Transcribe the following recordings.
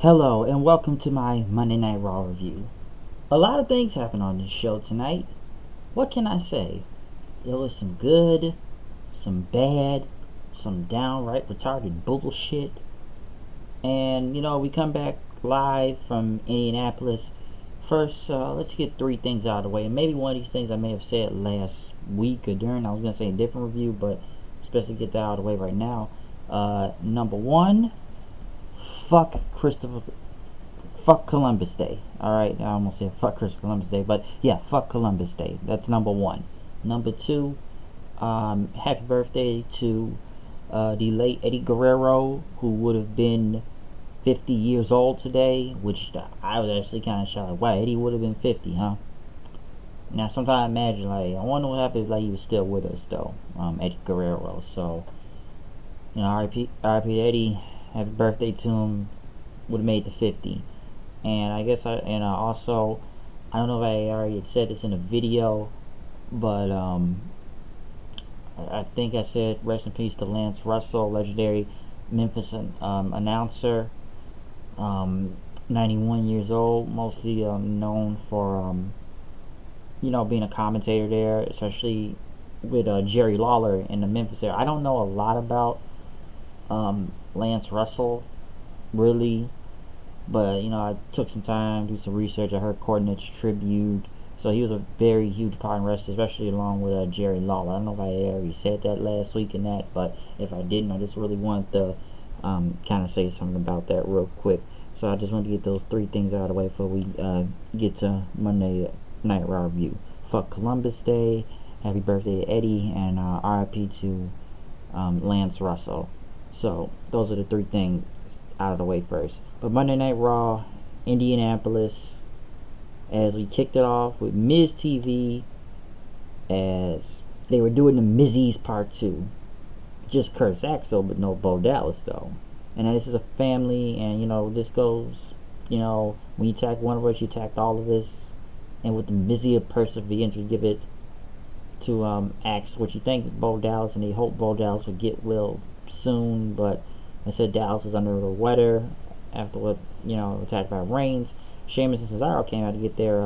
Hello and welcome to my Monday Night Raw review. A lot of things happened on this show tonight. What can I say? There was some good, some bad, some downright retarded bullshit. And we come back live from Indianapolis. First, let's get three things out of the way. And maybe one of these things I may have said last week or during, I was going to say a different review, but especially get that out of the way right now. Number one, fuck Columbus Day. Alright, I almost said fuck Columbus Day, but yeah, fuck Columbus Day. That's number one. Number two, happy birthday to the late Eddie Guerrero, who would have been 50 years old today, which I was actually kind of shocked. Wow, Eddie would have been 50, huh? Now, sometimes I imagine, I wonder what happens if he was still with us, though, Eddie Guerrero. So, RIP Eddie, happy birthday to him, would have made the 50. And I guess also, I don't know if I already had said this in a video, but I think I said rest in peace to Lance Russell, legendary Memphis announcer, 91 years old, mostly known for being a commentator there, especially with Jerry Lawler in the Memphis area. I don't know a lot about Lance Russell, really. But, I took some time, do some research. I heard Coordinates Tribute. So he was a very huge part in wrestling, especially along with Jerry Lawler. I don't know if I already said that last week in that, but if I didn't, I just really wanted to kind of say something about that real quick. So I just wanted to get those three things out of the way before we get to Monday Night Raw review. Fuck Columbus Day, happy birthday to Eddie, and RIP to Lance Russell. So those are the three things out of the way first. But Monday Night Raw, Indianapolis, as we kicked it off with Miz TV, as they were doing the Mizzy's Part 2. Just Curtis Axel, but no Bo Dallas, though. And this is a family, and, this goes, when you attack one of us, you attacked all of us. And with the Mizzy of Perseverance, we give it to Axe, which you think is Bo Dallas, and they hope Bo Dallas would get well soon, but they said Dallas is under the weather after what, attacked by Reigns. Sheamus and Cesaro came out to get their,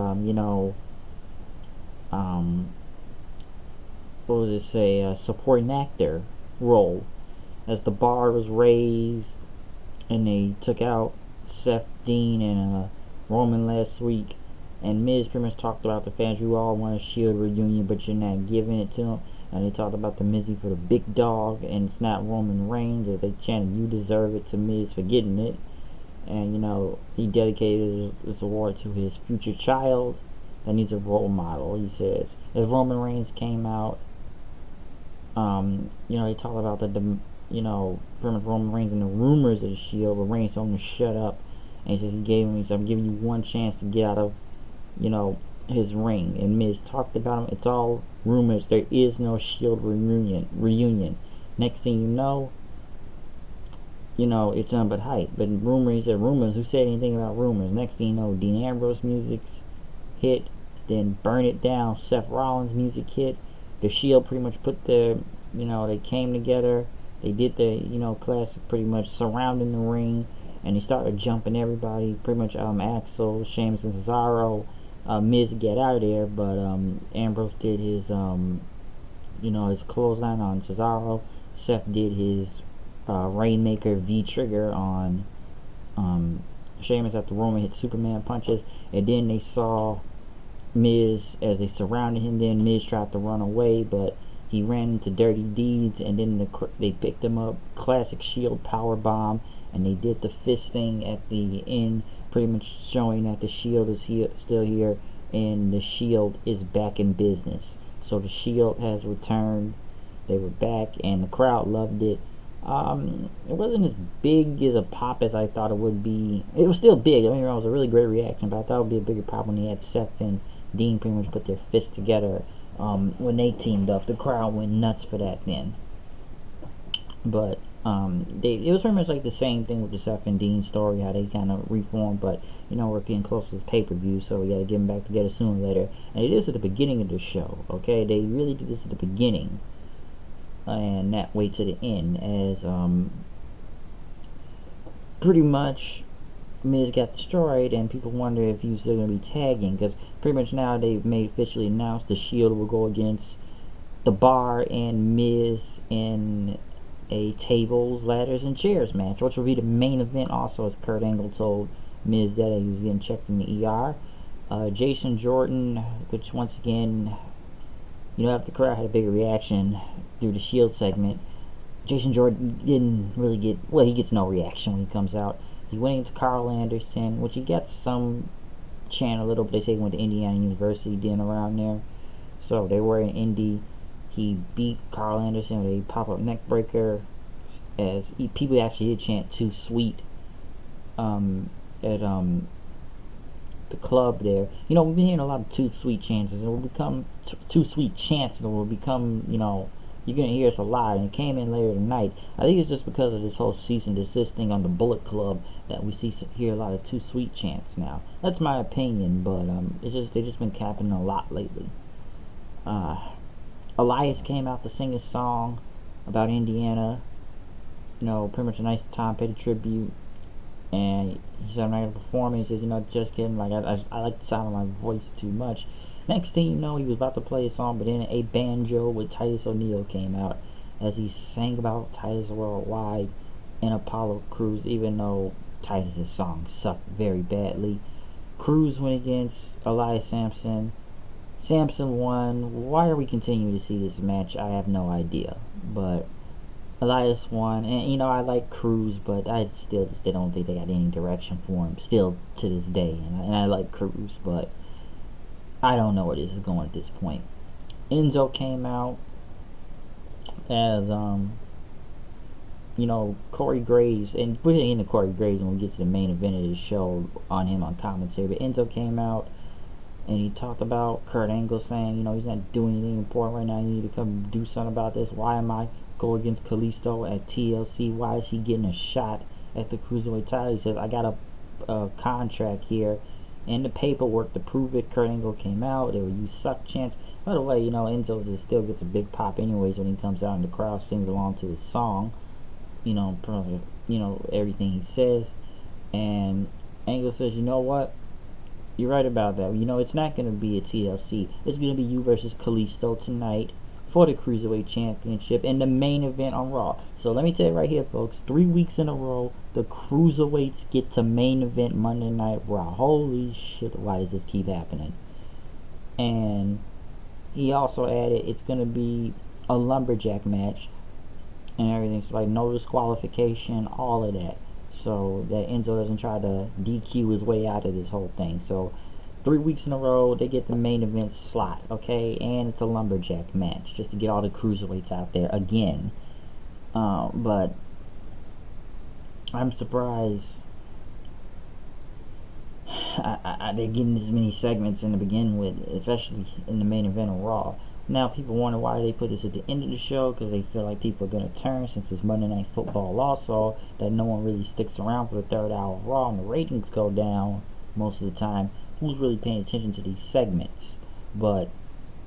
supporting actor role, as the bar was raised, and they took out Seth Dean and Roman last week, and Miz pretty much talked about the fans, you all want a Shield reunion, but you're not giving it to them. And they talked about the Mizzy for the big dog, and it's not Roman Reigns, as they chanted, you deserve it, to Miz for getting it. And, he dedicated this award to his future child that needs a role model, he says. As Roman Reigns came out, they talked about pretty much Roman Reigns and the rumors of the Shield, but Reigns told him to shut up. And he says he said, I'm giving you one chance to get out of, his ring. And Miz talked about him. It's all rumors. There is no Shield reunion. Next thing you know, it's none but hype. But rumors are rumors. Who said anything about rumors? Next thing you know, Dean Ambrose music's hit. Then Burn It Down, Seth Rollins music hit. The Shield pretty much put their, they came together. They did the, classic pretty much surrounding the ring. And they started jumping everybody. Pretty much Axel, Sheamus, and Cesaro. Miz get out of there, but Ambrose did his his clothesline on Cesaro. Seth did his Rainmaker V-trigger on Sheamus after Roman hit Superman punches, and then they saw Miz as they surrounded him. Then Miz tried to run away, but he ran into Dirty Deeds, and then they picked him up. Classic Shield power bomb, and they did the fist thing at the end, pretty much showing that the Shield is still here, and the Shield is back in business. So the Shield has returned. They were back, and the crowd loved it. It wasn't as big as a pop as I thought it would be. It was still big. I mean, it was a really great reaction, but I thought it would be a bigger pop when they had Seth and Dean pretty much put their fists together. When they teamed up, the crowd went nuts for that then. But it was pretty much like the same thing with the Seth and Dean story, how they kind of reformed, but we're getting close to this pay-per-view, so we gotta get them back together sooner or later. And it is at the beginning of the show, okay? They really did this at the beginning, and that way to the end, as pretty much Miz got destroyed, and people wonder if he's still going to be tagging, because pretty much now they've made officially announced the Shield will go against the Bar and Miz in a tables, ladders, and chairs match, which will be the main event. Also, as Kurt Angle told Miz that he was getting checked in the ER. Jason Jordan, which once again, after the crowd had a bigger reaction through the Shield segment, Jason Jordan didn't really get, he gets no reaction when he comes out. He went against Carl Anderson, which he gets some chant a little, but they say he went to Indiana University, then around there. So they were in Indy. He beat Carl Anderson with a pop-up neck breaker. As people actually did chant "Too Sweet" at the club there. We've been hearing a lot of "Too Sweet" chants, and it will become "Too Sweet" chants, and it will become, you're gonna hear us a lot. And it came in later tonight. I think it's just because of this whole cease and desist thing on the Bullet Club that we hear a lot of "Too Sweet" chants now. That's my opinion, but they've just been capping a lot lately. Elias came out to sing his song about Indiana. Pretty much a nice Tom Petty tribute. And he said, I'm not going to perform. And he says, just kidding. Like, I like the sound of my voice too much. Next thing you know, he was about to play a song, but then a banjo with Titus O'Neil came out as he sang about Titus Worldwide and Apollo Crews, even though Titus' song sucked very badly. Crews went against Elias Sampson. Sampson won. Why are we continuing to see this match? I have no idea. But Elias won, and I like Crews, but I still don't think they got any direction for him still to this day. And I like Crews, but I don't know where this is going at this point. Enzo came out as Corey Graves, and we're getting into Corey Graves when we get to the main event of the show on him on commentary. But Enzo came out and he talked about Kurt Angle saying, he's not doing anything important right now. You need to come do something about this. Why am I go against Kalisto at TLC? Why is he getting a shot at the Cruiserweight title? He says, I got a contract here and the paperwork to prove it. Kurt Angle came out. There were "You suck" chants. By the way, Enzo just still gets a big pop anyways when he comes out and the crowd sings along to his song. Everything he says. And Angle says, you know what? You're right about that. It's not going to be a TLC. It's going to be you versus Kalisto tonight for the Cruiserweight Championship and the main event on Raw. So let me tell you right here, folks, 3 weeks in a row, the Cruiserweights get to main event Monday Night Raw. Holy shit, why does this keep happening? And he also added it's going to be a lumberjack match and everything. So, like, no disqualification, all of that. So that Enzo doesn't try to DQ his way out of this whole thing. So 3 weeks in a row, they get the main event slot, okay? And it's a lumberjack match, just to get all the cruiserweights out there again. But I'm surprised they're getting this many segments in to begin with, especially in the main event of Raw. Now people wonder why they put this at the end of the show, because they feel like people are going to turn since it's Monday Night Football also, that no one really sticks around for the third hour of Raw and the ratings go down most of the time. Who's really paying attention to these segments? But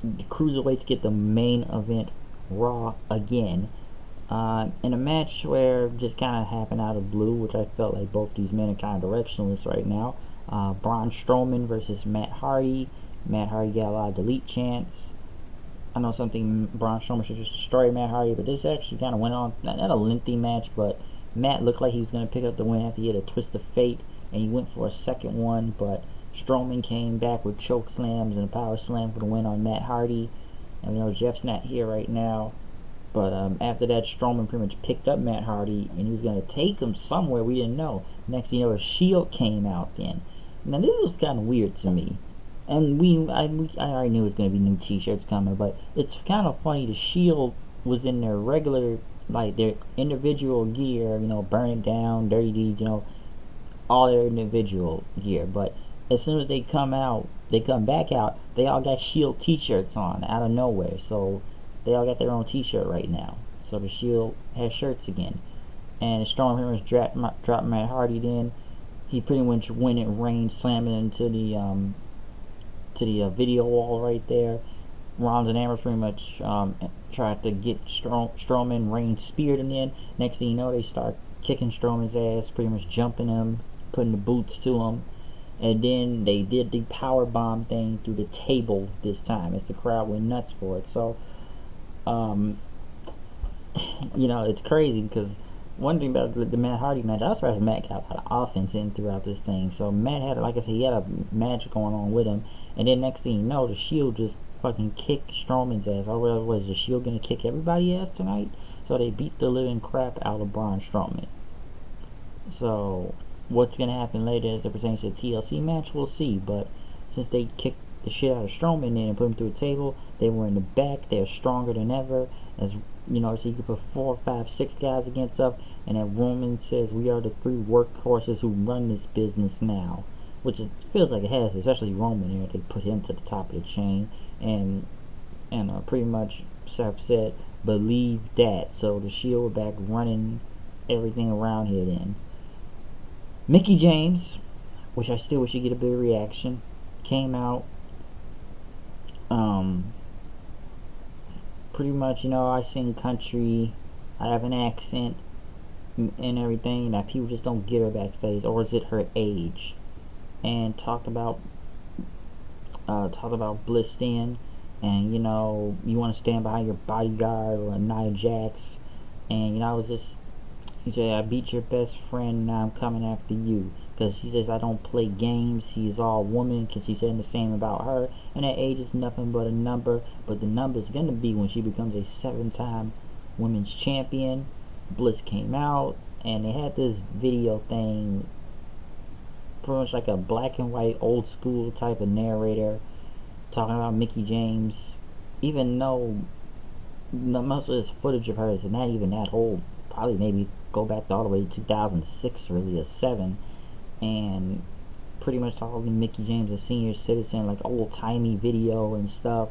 the Cruiserweights get the main event Raw again, in a match where just kind of happened out of blue, which I felt like both these men are kind of directionless right now. Braun Strowman versus Matt Hardy. Matt Hardy got a lot of delete chants. I know something Braun Strowman should just destroy Matt Hardy, but this actually kind of went on, not a lengthy match, but Matt looked like he was going to pick up the win after he had a twist of fate, and he went for a second one, but Strowman came back with choke slams and a power slam for the win on Matt Hardy. And Jeff's not here right now, but after that, Strowman pretty much picked up Matt Hardy, and he was going to take him somewhere we didn't know. Next thing you know, a Shield came out then. Now this was kind of weird to me. And I already knew it was going to be new t-shirts coming, but it's kind of funny. The Shield was in their regular, like their individual gear, Burn It Down, Dirty Deeds, all their individual gear. But as soon as they come back out, they all got Shield t-shirts on out of nowhere. So they all got their own t-shirt right now. So the Shield has shirts again. And Strowman pretty much dropped Matt Hardy then. He pretty much went in range, slamming into the video wall right there. Rollins and Ambrose pretty much tried to get Strowman. Reigns speared him in. Next thing you know, they start kicking Strowman's ass, pretty much jumping him, putting the boots to him. And then they did the power bomb thing through the table this time, as the crowd went nuts for it. So, it's crazy because one thing about the Matt Hardy match, I was surprised Matt got a lot of offense in throughout this thing. So Matt had, like I said, he had a match going on with him, and then next thing you know, the Shield just fucking kicked Strowman's ass. Or was the Shield gonna kick everybody's ass tonight? So they beat the living crap out of Braun Strowman. So what's gonna happen later as it pertains to the TLC match, we'll see. But since they kicked the shit out of Strowman and put him through a table, they were in the back. They're stronger than ever. As so you could put 4, 5, 6 guys against us, and then Roman says we are the 3 workhorses who run this business now, which it feels like it has, especially Roman here. They put him to the top of the chain, and pretty much Seth said believe that. So the Shield were back running everything around here then. Mickie James, which I still wish you get a bigger reaction, came out. Pretty much, I sing country, I have an accent and everything that people just don't get her backstage, or is it her age? And talked about Bliss then, and you want to stand behind your bodyguard or Nia Jax, and I was just. He said, I beat your best friend, now I'm coming after you. Because he says, I don't play games, he's all woman. Because he's saying the same about her. And that age is nothing but a number. But the number is going to be when she becomes a 7-time women's champion. Bliss came out, and they had this video thing. Pretty much like a black and white, old school type of narrator. Talking about Mickie James. Even though most of this footage of her is not even that old. Probably maybe go back all the way to 2006, really, or 7, and pretty much calling Mickie James a senior citizen, like old-timey video and stuff.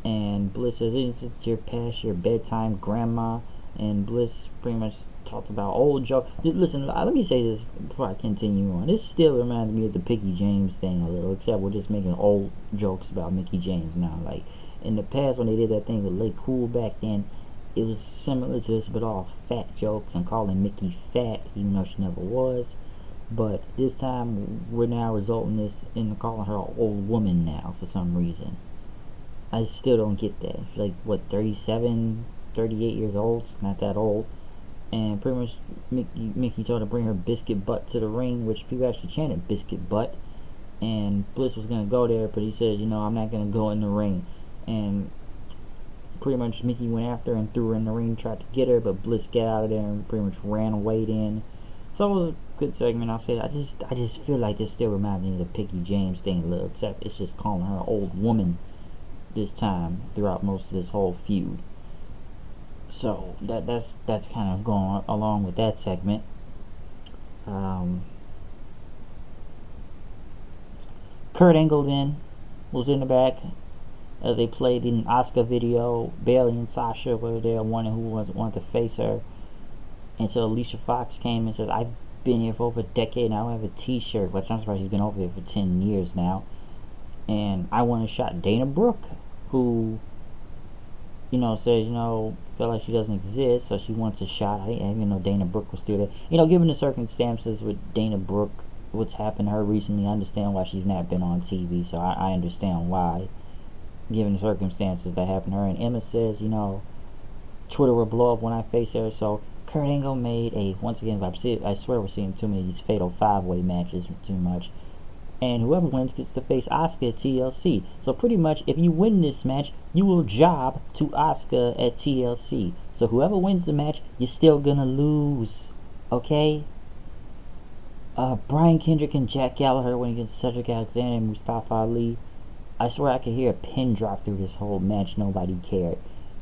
And Bliss says, it's your past your bedtime, grandma. And Bliss pretty much talked about old jokes. Listen, let me say this before I continue on. This still reminds me of the Mickie James thing a little, except we're just making old jokes about Mickie James now. Like, in the past, when they did that thing with Lay Cool back then, it was similar to this, but all fat jokes and calling Mickie fat, even though she never was. But this time, we're now resulting this in calling her an old woman now for some reason. I still don't get that. She's like, what, 37, 38 years old? It's not that old. And pretty much Mickie told her to bring her biscuit butt to the ring, which people actually chanted biscuit butt. And Bliss was going to go there, but he says, I'm not going to go in the ring. And pretty much Mickie went after her and threw her in the ring, tried to get her, but Bliss got out of there and pretty much ran away then. So it was a good segment. I'll say that. I just feel like this still reminds me of the Mickie James thing a little, except it's just calling her an old woman this time throughout most of this whole feud. So that's kind of going along with that segment. Kurt Angle then was in the back as they played an Asuka video. Bayley and Sasha were there, wondering who wanted to face her. And so Alicia Fox came and says, I've been here for over a decade now. I have a t-shirt, which I'm surprised she's been over here for 10 years now. And I want to shot Dana Brooke, who, says, feel like she doesn't exist, so she wants a shot. I didn't even know Dana Brooke was still there. Given the circumstances with Dana Brooke, what's happened to her recently, I understand why she's not been on TV, so I understand why, given the circumstances that happened to her. And Emma says, Twitter will blow up when I face her. So Kurt Angle made once again, I swear we're seeing too many of these fatal 5-way matches too much. And whoever wins gets to face Asuka at TLC. So pretty much, if you win this match, you will job to Asuka at TLC. So whoever wins the match, you're still gonna lose. Okay? Brian Kendrick and Jack Gallagher went against Cedric Alexander and Mustafa Ali. I swear I could hear a pin drop through this whole match. Nobody cared.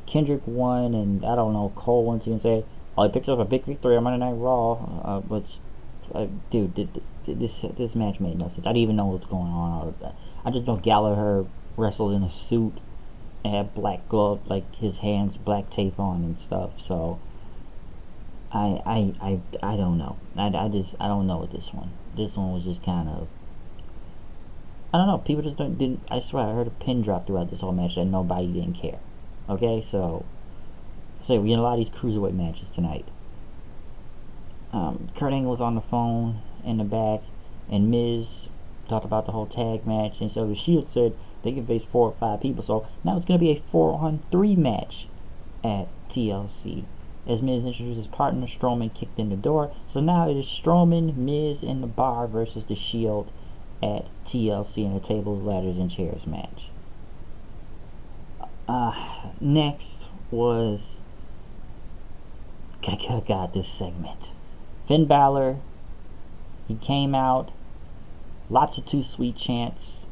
Kendrick won, and I don't know, Cole went to and say, he picks up a big victory on Monday Night Raw. Dude, this match made no sense. I didn't even know what's going on. I just know Gallagher wrestled in a suit and had black glove, like his hands black tape on and stuff. So I don't know. I don't know with this one. This one was just kind of, I don't know. People just didn't. I swear I heard a pin drop throughout this whole match that nobody didn't care. Okay, so we get a lot of these cruiserweight matches tonight. Kurt Angle was on the phone in the back, and Miz talked about the whole tag match, and so the Shield said they can face 4 or 5 people. So now it's going to be a 4-on-3 match at TLC. As Miz introduced his partner, Strowman kicked in the door. So now it is Strowman, Miz, and the Bar versus the Shield at TLC in a tables, ladders, and chairs match. Next was... God, this segment. Finn Balor, he came out, lots of Too Sweet chants.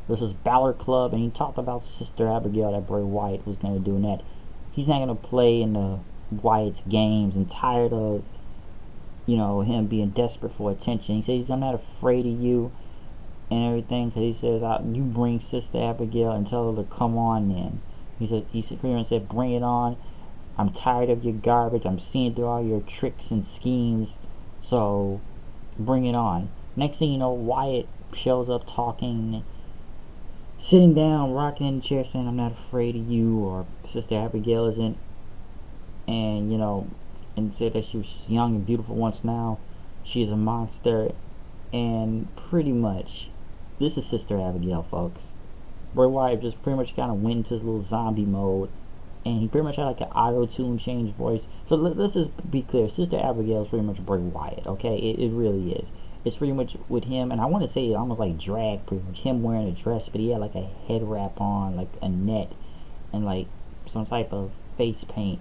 This was Balor Club, and he talked about Sister Abigail that Bray Wyatt was going to do, and that he's not going to play in the Wyatt's games, and tired of, him being desperate for attention. He says, I'm not afraid of you and everything, because he says, you bring Sister Abigail and tell her to come on then. He pretty much said, bring it on. I'm tired of your garbage. I'm seeing through all your tricks and schemes. So, bring it on. Next thing you know, Wyatt shows up talking, sitting down, rocking in the chair, saying, I'm not afraid of you, or Sister Abigail isn't. And, and said that she was young and beautiful once, now she's a monster. And pretty much, this is Sister Abigail, folks. Bray Wyatt just pretty much kind of went into his little zombie mode, and he pretty much had like an auto-tune change voice. So let's just be clear, Sister Abigail is pretty much Bray Wyatt, okay? It really is. It's pretty much with him, and I want to say it almost like drag, pretty much him wearing a dress, but he had like a head wrap on, like a net, and like some type of face paint.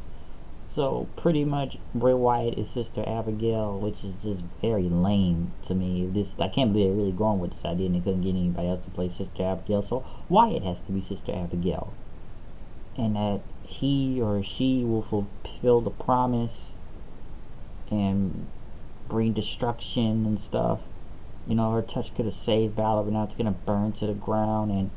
So pretty much Bray Wyatt is Sister Abigail, which is just very lame to me. I can't believe they're really going with this idea, and they couldn't get anybody else to play Sister Abigail. So Wyatt has to be Sister Abigail, and that he or she will fulfill the promise and bring destruction and stuff. Her touch could have saved Balor, but now it's gonna burn to the ground. And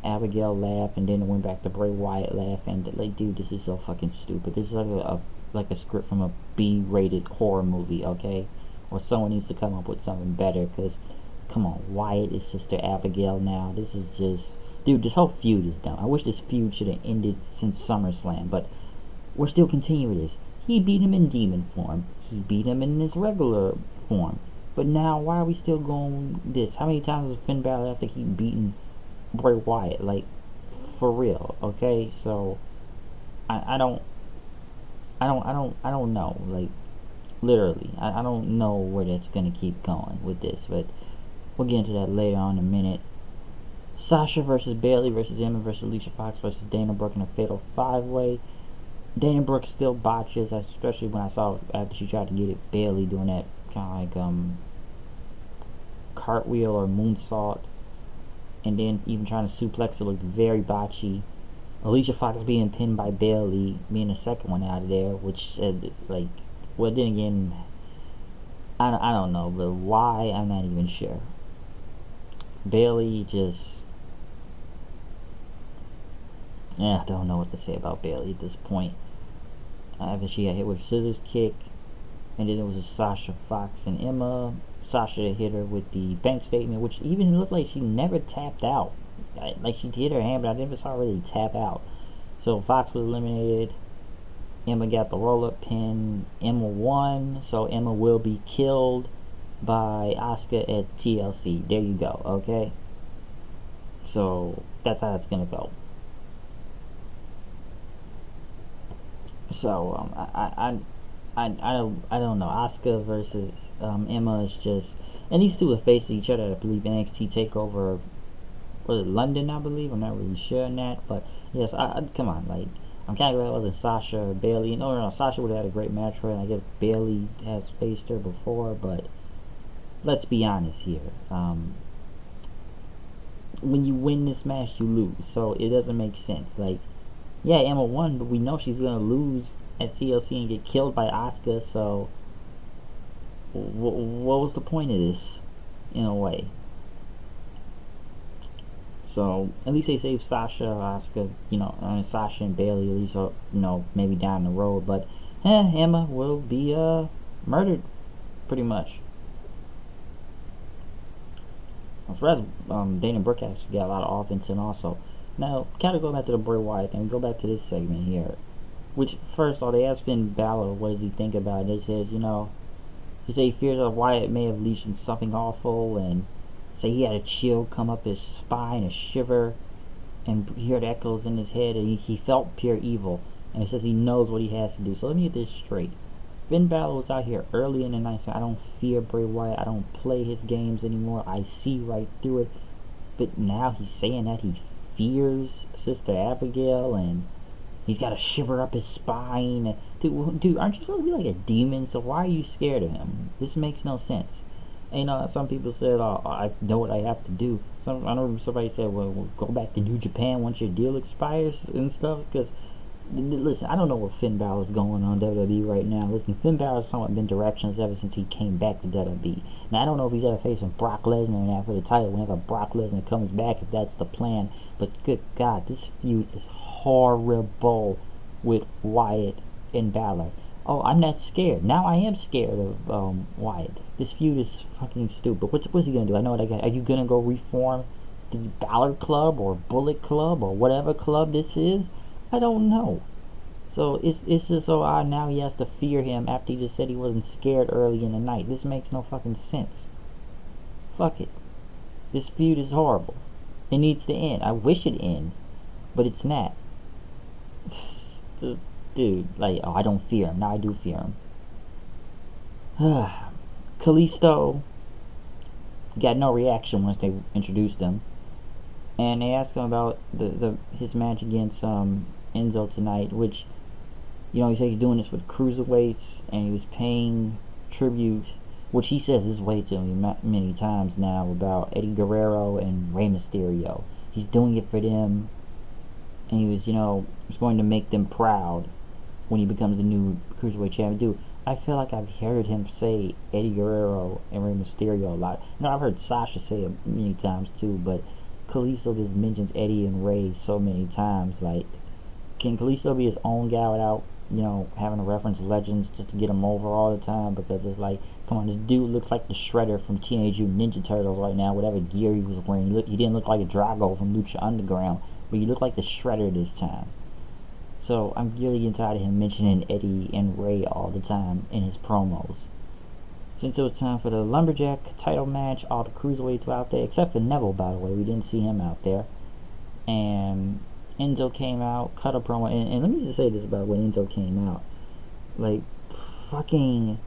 Abigail laughed, and then it went back to Bray Wyatt laugh, and like, dude, this is so fucking stupid. This is like a script from a B-rated horror movie, okay? Or someone needs to come up with something better, because, come on, Wyatt is Sister Abigail now. This is just, dude, this whole feud is dumb. I wish this feud should have ended since SummerSlam, but we're still continuing this. He beat him in demon form. He beat him in his regular form. But now, why are we still going this? How many times does Finn Balor have to keep beating Bray Wyatt? Like, for real, okay? So I don't know, like, literally, I don't know where that's gonna keep going with this, but we'll get into that later on in a minute. Sasha versus Bayley versus Emma versus Alicia Fox versus Dana Brooke in a fatal 5-way. Dana Brooke still botches, especially when I saw after she tried to get it, Bayley doing that kind of like cartwheel or moonsault, and then even trying to suplex it looked very botchy. Alicia Fox being pinned by Bayley, being the second one out of there, which is like, well, then again, I don't know, but why, I'm not even sure. Bayley just, I don't know what to say about Bayley at this point. After she got hit with a scissors kick, and then it was a Sasha, Fox, and Emma. Sasha hit her with the bank statement, which even looked like she never tapped out. Like, she hit her hand, but I never saw her really tap out. So Fox was eliminated. Emma got the roll-up pin. Emma won, so Emma will be killed by Asuka at TLC. There you go, okay? So that's how it's gonna go. So I don't know. Asuka versus Emma is just, and these two are facing each other. I believe NXT Takeover, was it London? I believe. I'm not really sure on that, but yes, come on, like, I'm kind of glad it wasn't Sasha or Bayley. No, Sasha would have had a great match for her, and I guess Bayley has faced her before, but let's be honest here. When you win this match, you lose, so it doesn't make sense. Like, yeah, Emma won, but we know she's gonna lose at TLC and get killed by Asuka, so what was the point of this, in a way? So at least they saved Sasha or Asuka, Sasha and Bayley, at least, maybe down the road, but Emma will be murdered, pretty much. I'm surprised Dana Brooke actually got a lot of offense in also. Now, kind of go back to the Bray Wyatt thing, go back to this segment here. Which, first of all, they asked Finn Balor what does he think about it. They says, He said he fears that Wyatt may have leashed something awful, and say he had a chill come up his spine, a shiver, and he heard echoes in his head, and he felt pure evil. And he says he knows what he has to do. So let me get this straight. Finn Balor was out here early in the night saying, I don't fear Bray Wyatt, I don't play his games anymore, I see right through it. But now he's saying that he fears Sister Abigail, and he's got a shiver up his spine. Dude, aren't you supposed to be like a demon? So why are you scared of him? This makes no sense. And, you know, some people said, oh, I know what I have to do. I know somebody said, well, we'll go back to New Japan once your deal expires and stuff. Because, listen, I don't know what Finn Balor's going on WWE right now. Listen, Finn Balor's somewhat been directions ever since he came back to WWE. Now, I don't know if he's ever facing Brock Lesnar now for the title whenever Brock Lesnar comes back, if that's the plan. But good God, this feud is horrible with Wyatt and Balor. Oh, I'm not scared. Now I am scared of Wyatt. This feud is fucking stupid. What's he gonna do? I know what I got. Are you gonna go reform the Balor Club or Bullet Club or whatever club this is? I don't know. So it's just so odd now he has to fear him after he just said he wasn't scared early in the night. This makes no fucking sense. Fuck it. This feud is horrible. It needs to end. I wish it end, but it's not. Just, dude, like, oh, I don't fear him. Now I do fear him. Kalisto got no reaction once they introduced him, and they asked him about his match against Enzo tonight, which, you know, he said he's doing this with cruiserweights, and he was paying tribute, which he says is way too many times now, about Eddie Guerrero and Rey Mysterio. He's doing it for them, and he was, you know, was going to make them proud when he becomes the new cruiserweight champion. Dude, I feel like I've heard him say Eddie Guerrero and Rey Mysterio a lot. You know, I've heard Sasha say it many times too, but Kalisto just mentions Eddie and Rey so many times. Like, can Kalisto be his own guy without, you know, having to reference legends just to get him over all the time? Because it's like, come on, this dude looks like the Shredder from Teenage Mutant Ninja Turtles right now, whatever gear he was wearing. He didn't look like a Drago from Lucha Underground, but he looked like the Shredder this time. So I'm really getting tired of him mentioning Eddie and Rey all the time in his promos. Since it was time for the Lumberjack title match, all the cruiserweights were out there, except for Neville, by the way. We didn't see him out there. And Enzo came out, cut a promo, and let me just say this about when Enzo came out. Like, fucking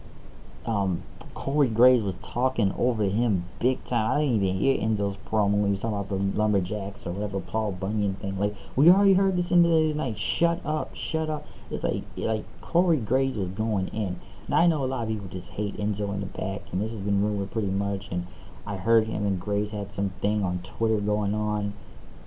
Corey Graves was talking over him big time. I didn't even hear Enzo's promo when he was talking about the Lumberjacks or whatever Paul Bunyan thing. Like, we already heard this in the night. Shut up, shut up. It's like Corey Graves was going in. Now I know a lot of people just hate Enzo in the back, and this has been rumored pretty much. And I heard him and Graves had some thing on Twitter going on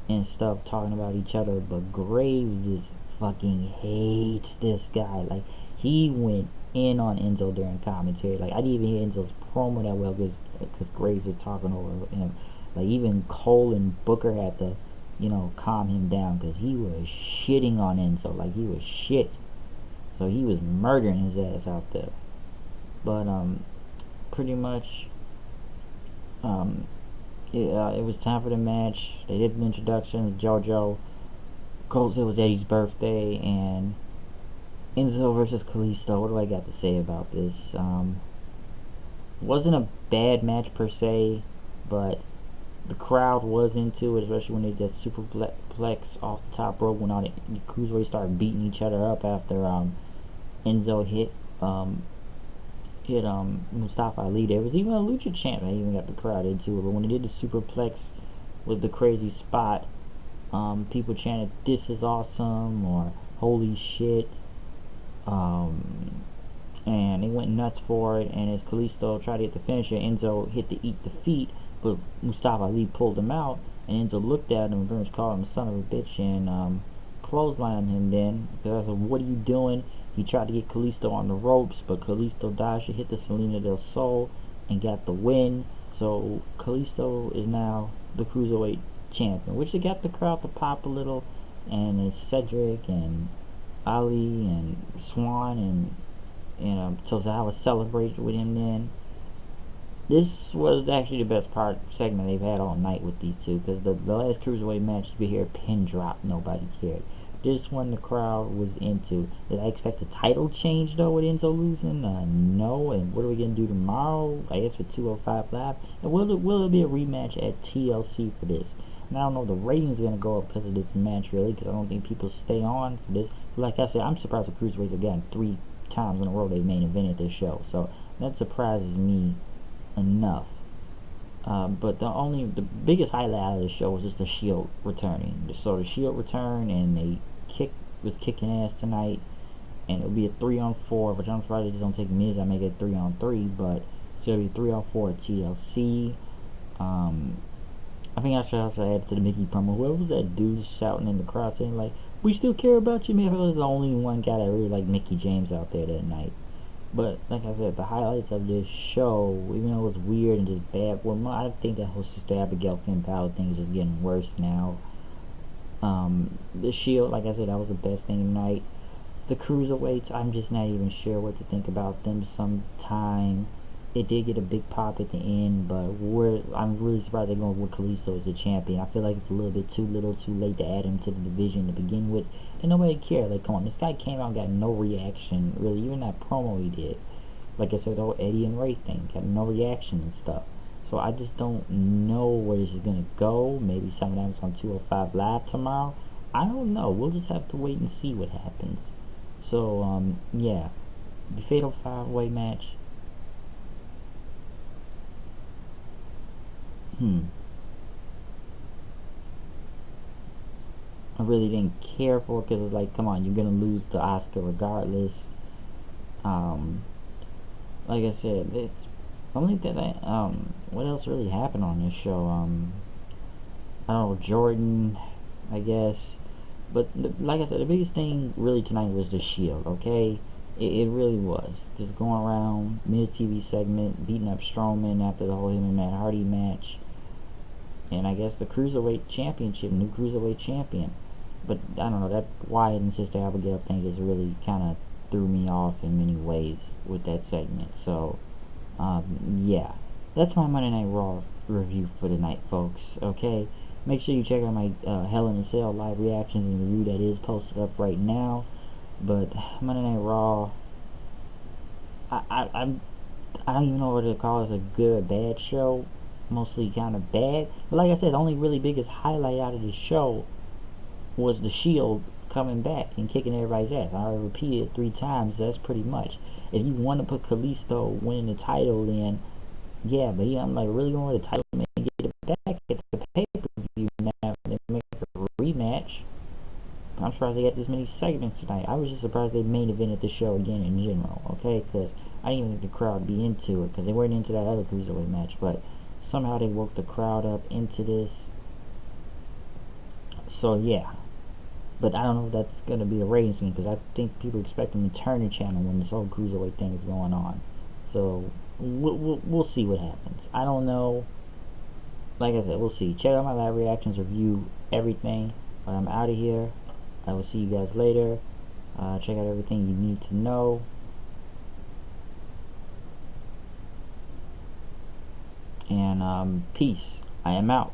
and stuff talking about each other, but Graves just fucking hates this guy. Like, he went in on Enzo during commentary. Like, I didn't even hear Enzo's promo that well because Graves was talking over him. Like, even Cole and Booker had to, you know, calm him down because he was shitting on Enzo. Like, he was shit. So he was murdering his ass out there. But pretty much it was time for the match. They did an introduction of JoJo. Cole said it was Eddie's birthday, and Enzo versus Kalisto. What do I got to say about this? Wasn't a bad match per se, but the crowd was into it, especially when they did superplex off the top rope when all the cruiserweights started beating each other up after Enzo hit Mustafa Ali. There was even a lucha chant that even got the crowd into it. But when they did the superplex with the crazy spot, people chanted, "This is awesome," or "Holy shit," and they went nuts for it. And as Kalisto tried to hit the finisher, Enzo hit the eat the feet, but Mustafa Ali pulled him out, and Enzo looked at him and pretty much called him a son of a bitch and clotheslined him then. Because I said, "What are you doing?" He tried to get Kalisto on the ropes, but Kalisto dodged and hit the Salina del Sol and got the win. So Kalisto is now the Cruiserweight champion, which got the crowd to pop a little. And it's Cedric and Ali and Swan and Tozawa celebrated with him then. This was actually the best segment they've had all night with these two, because the last Cruiserweight match, you could hear a pin drop, nobody cared. This one the crowd was into. Did I expect a title change though with Enzo losing? No. And what are we gonna do tomorrow? I guess for 205 Live. And will it be a rematch at TLC for this? And I don't know if the ratings are gonna go up because of this match really, because I don't think people stay on for this. But like I said, I'm surprised the Cruiserweights have gotten 3 times in a row they main evented this show. So that surprises me enough. But the biggest highlight out of the show was just the Shield returning. So the Shield return, and they was kicking ass tonight, and it'll be a 3-on-4, which I'm surprised they just don't take Miz. I make it 3-on-3, but so it'll be 3-on-4 at TLC. I think I should also add to the Mickey promo. Whoever was that dude shouting in the crowd saying like, "We still care about you"? Maybe I was the only one guy that really liked Mickey James out there that night. But like I said, the highlights of this show, even though it was weird and just bad, well, I think that whole Sister Abigail Finn Balor thing is just getting worse now. The Shield, like I said, that was the best thing tonight. The Cruiserweights, I'm just not even sure what to think about them sometime. It did get a big pop at the end, but I'm really surprised they're going with Kalisto as the champion. I feel like it's a little bit too late to add him to the division to begin with. And nobody cared. Like, come on, this guy came out and got no reaction, really. Even that promo he did. Like I said, the whole Eddie and Ray thing, got no reaction and stuff. So I just don't know where this is going to go. Maybe something happens on 205 Live tomorrow. I don't know. We'll just have to wait and see what happens. So, yeah. The Fatal 5-Way match. I really didn't care for it because it's like, come on, you're gonna lose the Oscar regardless. Like I said, it's only that what else really happened on this show? I don't know, Jordan, I guess. But like I said, the biggest thing really tonight was the Shield. Okay, it really was just going around Miz TV segment, beating up Strowman after the whole him and Matt Hardy match. And I guess the Cruiserweight Championship, new Cruiserweight Champion. But I don't know, that Wyatt and Sister Abigail thing just really kind of threw me off in many ways with that segment. So, yeah. That's my Monday Night Raw review for tonight, folks. Okay? Make sure you check out my Hell in a Cell live reactions and review that is posted up right now. But Monday Night Raw, I don't even know what to call it, a good or bad show. Mostly kind of bad. But like I said, the only really biggest highlight out of the show was the Shield coming back and kicking everybody's ass. I already repeated it 3 times. That's pretty much. If you want to put Kalisto winning the title in, yeah, but I'm like really going with the title and get it back at the pay-per-view now. They make a rematch. I'm surprised they got this many segments tonight. I was just surprised they main evented the show again in general. Okay, because I didn't even think the crowd would be into it because they weren't into that other Cruiserweight match, but somehow they woke the crowd up into this. So yeah, but I don't know if that's going to be a ratings thing because I think people expect them to turn the channel when this whole Cruiserweight thing is going on. So we'll see what happens. I don't know. Like I said, we'll see. Check out my live reactions, review everything. But I'm out of here. I will see you guys later. Check out everything you need to know. And peace. I am out.